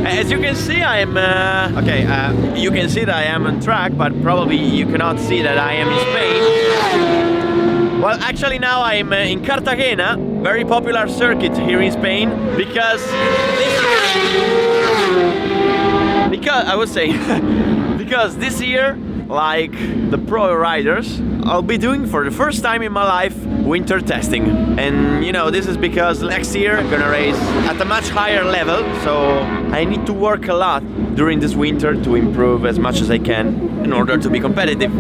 As you can see, I'm you can see that I am on track, but probably you cannot see that I am in Spain. Well, actually now I'm in Cartagena, very popular circuit here in Spain, because I would say because this year, like the pro riders, I'll be doing for the first time in my life winter testing. And you know, this is because next year I'm gonna race at a much higher level, so I need to work a lot during this winter to improve as much as I can in order to be competitive.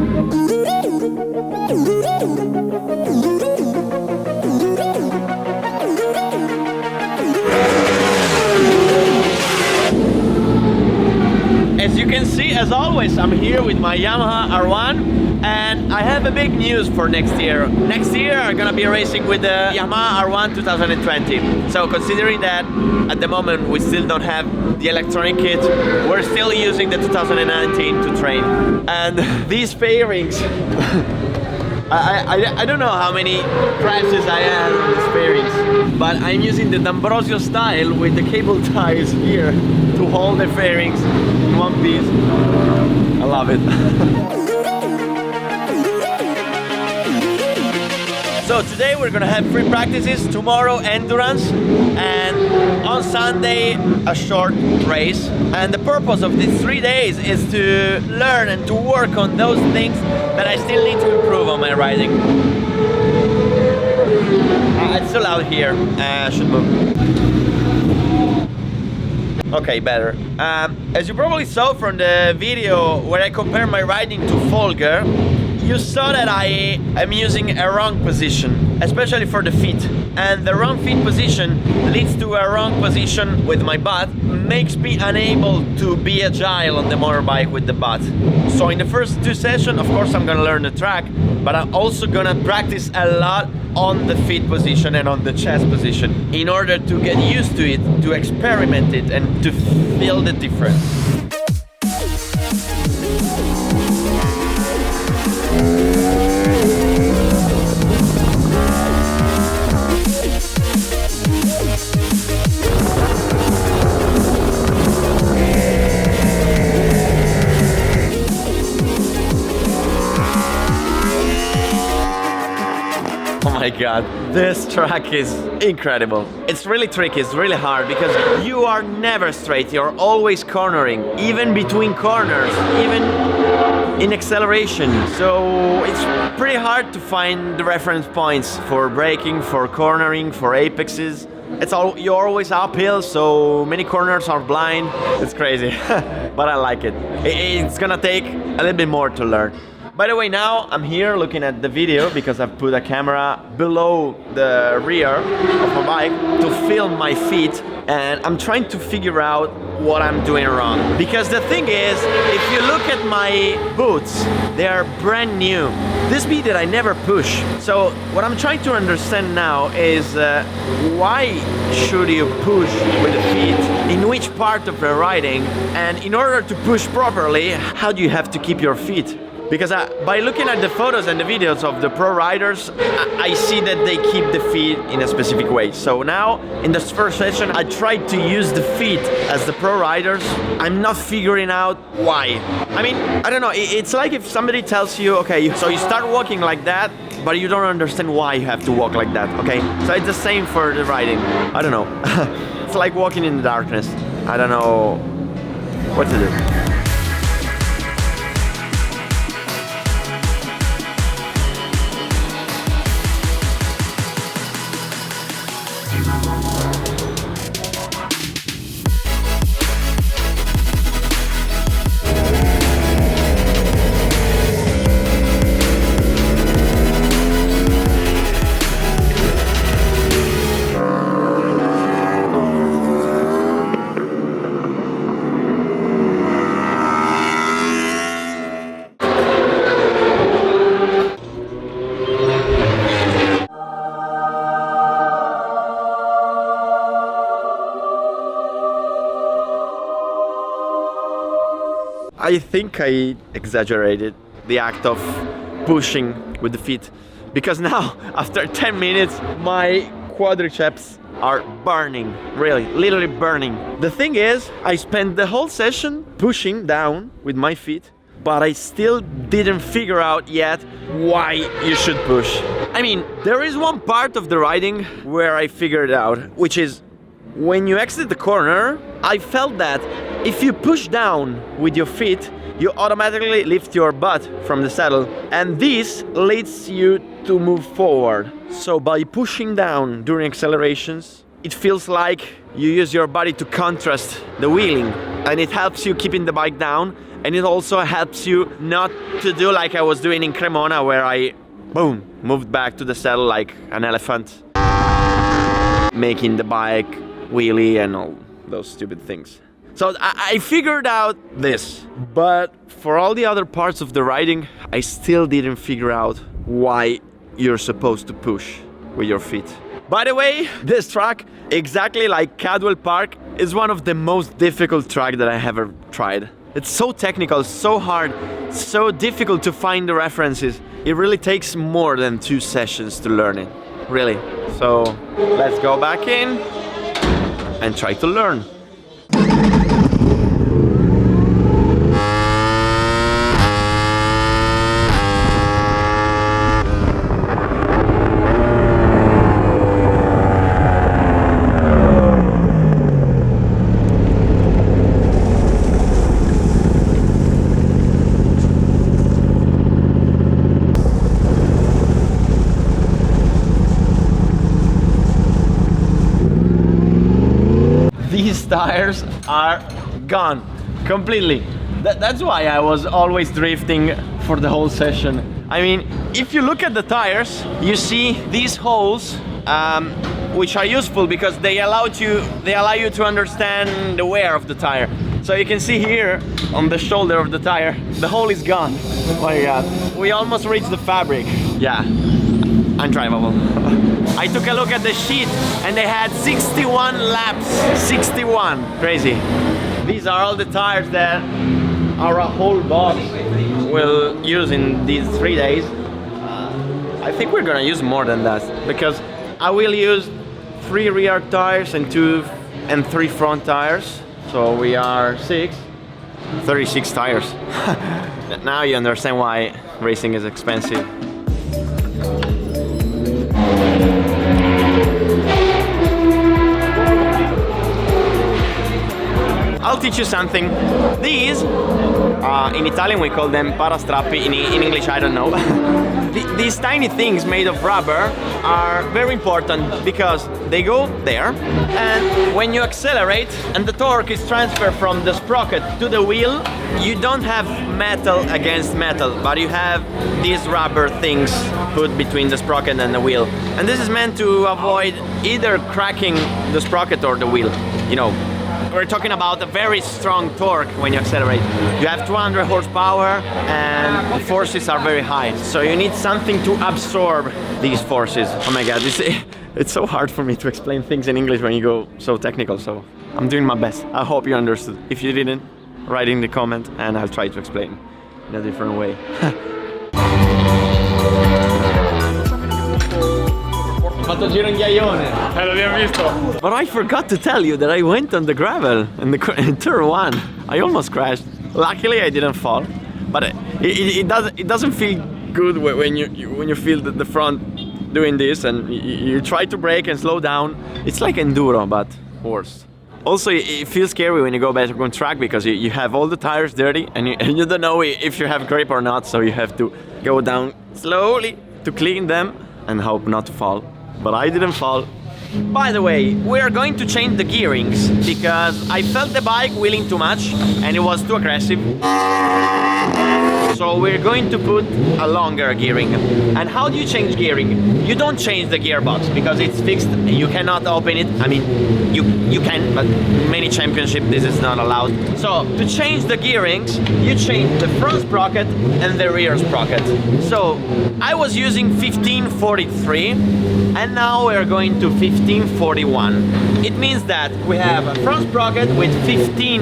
As you can see, as always, I'm here with my Yamaha R1, and I have a big news for next year. Next year I'm gonna be racing with the Yamaha R1 2020. So considering that at the moment we still don't have the electronic kit, we're still using the 2019 to train. And these fairings, I don't know how many crashes I had on these fairings, but I'm using the D'Ambrosio style with the cable ties here to hold the fairings in one piece. I love it. So today we're gonna have free practices, tomorrow endurance, and on Sunday a short race. And the purpose of these 3 days is to learn and to work on those things that I still need to improve on my riding. It's too loud here, I should move. Okay, better. As you probably saw from the video where I compare my riding to Folger, you saw that I am using a wrong position, especially for the feet. And the wrong feet position leads to a wrong position with my butt, makes me unable to be agile on the motorbike with the butt. So in the first 2 sessions, of course, I'm gonna learn the track, but I'm also gonna practice a lot on the feet position and on the chest position in order to get used to it, to experiment it, and to feel the difference. Oh my god, this track is incredible. It's really tricky, it's really hard because you are never straight, you're always cornering, even between corners, even in acceleration. So it's pretty hard to find the reference points for braking, for cornering, for apexes. You're always uphill, so many corners are blind. It's crazy, but I like it. It's gonna take a little bit more to learn. By the way, now I'm here looking at the video because I've put a camera below the rear of my bike to film my feet, and I'm trying to figure out what I'm doing wrong. Because the thing is, if you look at my boots, they are brand new. This beat that I never push. So what I'm trying to understand now is why should you push with the feet, in which part of the riding, and in order to push properly, how do you have to keep your feet? Because by looking at the photos and the videos of the pro riders, I see that they keep the feet in a specific way. So now, in this first session, I tried to use the feet as the pro riders. I'm not figuring out why. I mean, I don't know, it's like if somebody tells you, okay, so you start walking like that, but you don't understand why you have to walk like that, okay? So it's the same for the riding. I don't know. It's like walking in the darkness. I don't know what to do. I think I exaggerated the act of pushing with the feet, because now after 10 minutes my quadriceps are burning, really, literally burning. The thing is, I spent the whole session pushing down with my feet, but I still didn't figure out yet why you should push. I mean, there is one part of the riding where I figured it out, which is when you exit the corner, I felt that if you push down with your feet, you automatically lift your butt from the saddle, and this leads you to move forward. So by pushing down during accelerations, it feels like you use your body to contrast the wheeling, and it helps you keeping the bike down, and it also helps you not to do like I was doing in Cremona, where I, boom, moved back to the saddle like an elephant, making the bike wheelie and all those stupid things. So I figured out this, but for all the other parts of the riding, I still didn't figure out why you're supposed to push with your feet. By the way, this track, exactly like Cadwell Park, is one of the most difficult tracks that I have ever tried. It's so technical, so hard, so difficult to find the references. It really takes more than 2 sessions to learn it, really. So let's go back in and try to learn. These tires are gone completely. That's why I was always drifting for the whole session. I mean, if you look at the tires, you see these holes, which are useful because they allow you to understand the wear of the tire. So you can see here on the shoulder of the tire, the hole is gone. Oh my god, we almost reached the fabric. Yeah, undrivable. I took a look at the sheet and they had 61 laps. 61, crazy. These are all the tires that our whole box will use in these 3 days. I think we're gonna use more than that because I will use 3 rear tires and 2 and 3 front tires. So we are 36 tires. Now you understand why racing is expensive. I'll teach you something. These, in Italian we call them parastrappi, in English I don't know. These tiny things made of rubber are very important because they go there, and when you accelerate and the torque is transferred from the sprocket to the wheel, you don't have metal against metal, but you have these rubber things put between the sprocket and the wheel. And this is meant to avoid either cracking the sprocket or the wheel, you know. We're talking about a very strong torque when you accelerate. You have 200 horsepower and the forces are very high. So you need something to absorb these forces. Oh my god, it's so hard for me to explain things in English when you go so technical, so I'm doing my best. I hope you understood. If you didn't, write in the comment and I'll try to explain in a different way. But I forgot to tell you that I went on the gravel in turn 1. I almost crashed. Luckily I didn't fall, but it doesn't feel good when you feel the front doing this and you try to brake and slow down. It's like enduro but worse. Also, it feels scary when you go back on track because you have all the tires dirty and you don't know if you have grip or not, so you have to go down slowly to clean them and hope not to fall. But I didn't fall. By the way, we are going to change the gearings because I felt the bike wheeling too much and it was too aggressive. So we're going to put a longer gearing. And how do you change gearing? You don't change the gearbox because it's fixed. You cannot open it. I mean, you can, but many championships this is not allowed. So to change the gearings, you change the front sprocket and the rear sprocket. So I was using 1543 and now we're going to 1541. It means that we have a front sprocket with 15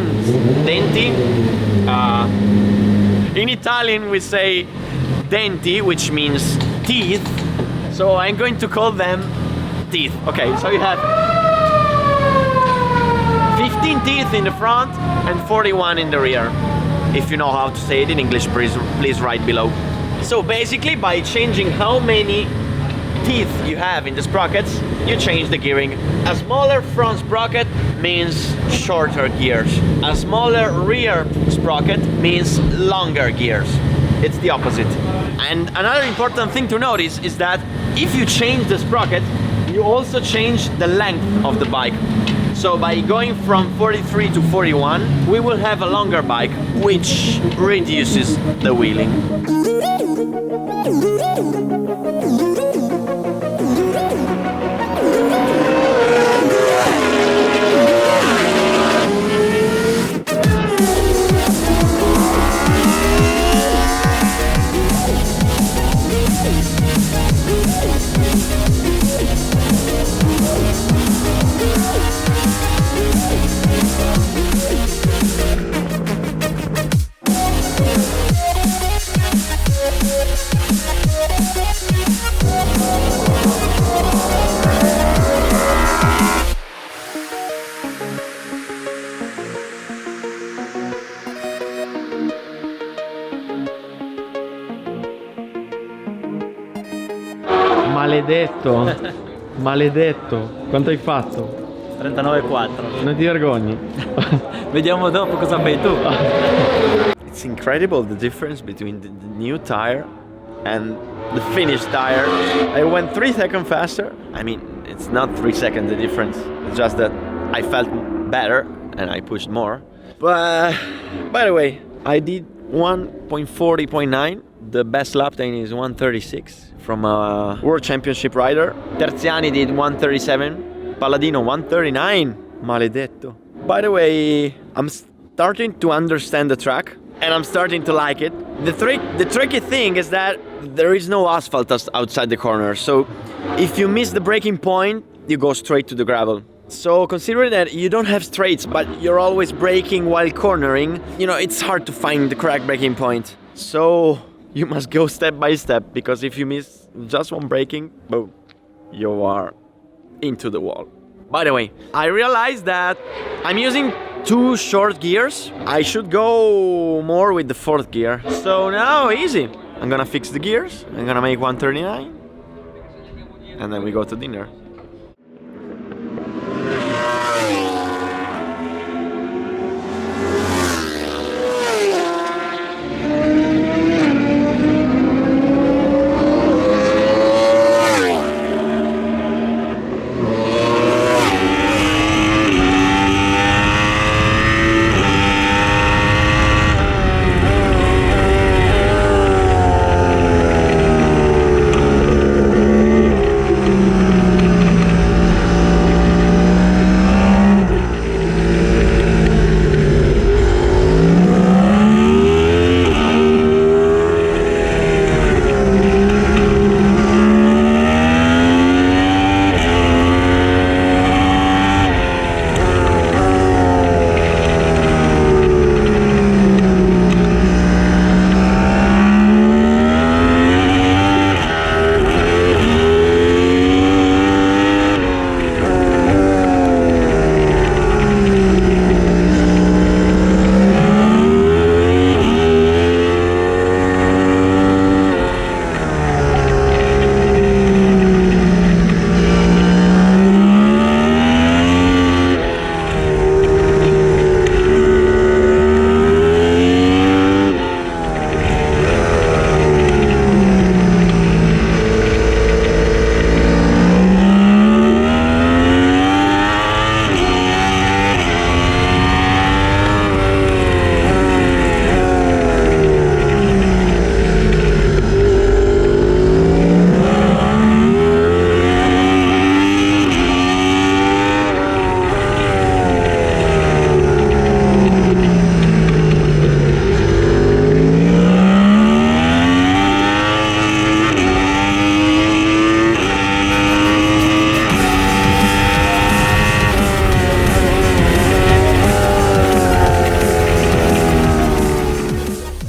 denti. In Italian we say denti, which means teeth, so I'm going to call them teeth. Okay, so you have 15 teeth in the front and 41 in the rear. If you know how to say it in English, please write below. So basically, by changing how many teeth you have in the sprockets, you change the gearing. A smaller front sprocket means shorter gears. A smaller rear sprocket means longer gears. It's the opposite. And another important thing to notice is that if you change the sprocket, you also change the length of the bike. So by going from 43 to 41, we will have a longer bike, which reduces the wheeling. Maledetto, maledetto. Quanto hai fatto? 39,4. Non ti vergogni? Vediamo dopo cosa fai tu. It's incredible the difference between the new tire and the finished tire. I went 3 seconds faster. I mean, it's not 3 seconds the difference. It's just that I felt better and I pushed more. But by the way, I did 1.40.9. The best lap time is 1:36 from a World Championship rider. Terziani did 1:37. Palladino 1:39. Maledetto. By the way, I'm starting to understand the track and I'm starting to like it. The tricky thing is that there is no asphalt outside the corner. So if you miss the braking point, you go straight to the gravel. So considering that you don't have straights, but you're always braking while cornering, you know, it's hard to find the correct braking point. So you must go step by step, because if you miss just one braking, boom, you are into the wall. By the way, I realized that I'm using 2 short gears. I should go more with the 4th gear. So now, easy. I'm gonna fix the gears. I'm gonna make 139. And then we go to dinner.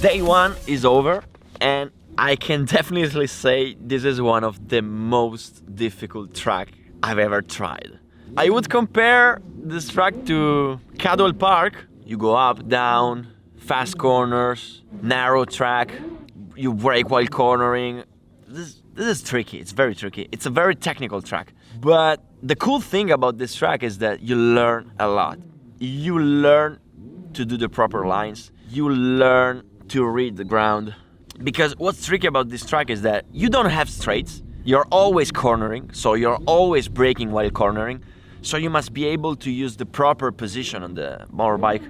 Day 1 is over, and I can definitely say this is one of the most difficult tracks I've ever tried. I would compare this track to Cadwell Park. You go up, down, fast corners, narrow track, you brake while cornering. This is tricky, it's very tricky. It's a very technical track. But the cool thing about this track is that you learn a lot. You learn to do the proper lines. You learn to read the ground. Because what's tricky about this track is that you don't have straights. You're always cornering, so you're always braking while cornering. So you must be able to use the proper position on the motorbike.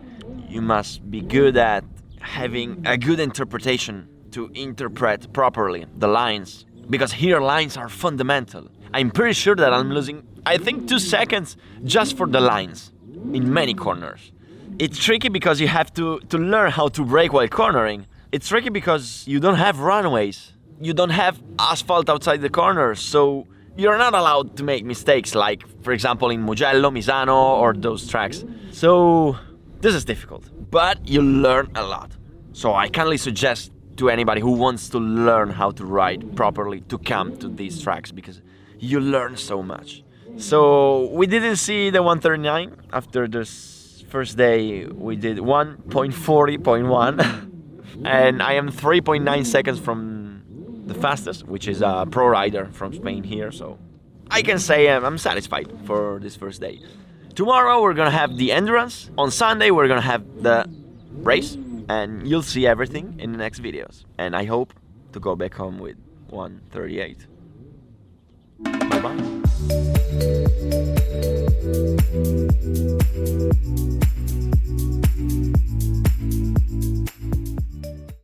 You must be good at having a good interpretation to interpret properly the lines. Because here lines are fundamental. I'm pretty sure that I'm losing, I think, 2 seconds just for the lines in many corners. It's tricky because you have to learn how to brake while cornering. It's tricky because you don't have runways. You don't have asphalt outside the corners, so you're not allowed to make mistakes like, for example, in Mugello, Misano, or those tracks. So this is difficult, but you learn a lot. So I kindly suggest to anybody who wants to learn how to ride properly to come to these tracks because you learn so much. So we didn't see the 139 after this first day. We did 1.40.1 and I am 3.9 seconds from the fastest, which is a pro rider from Spain here. So I can say I'm satisfied for this first day. Tomorrow we're gonna have the endurance. On Sunday we're gonna have the race, and you'll see everything in the next videos. And I hope to go back home with 1:38. Bye bye.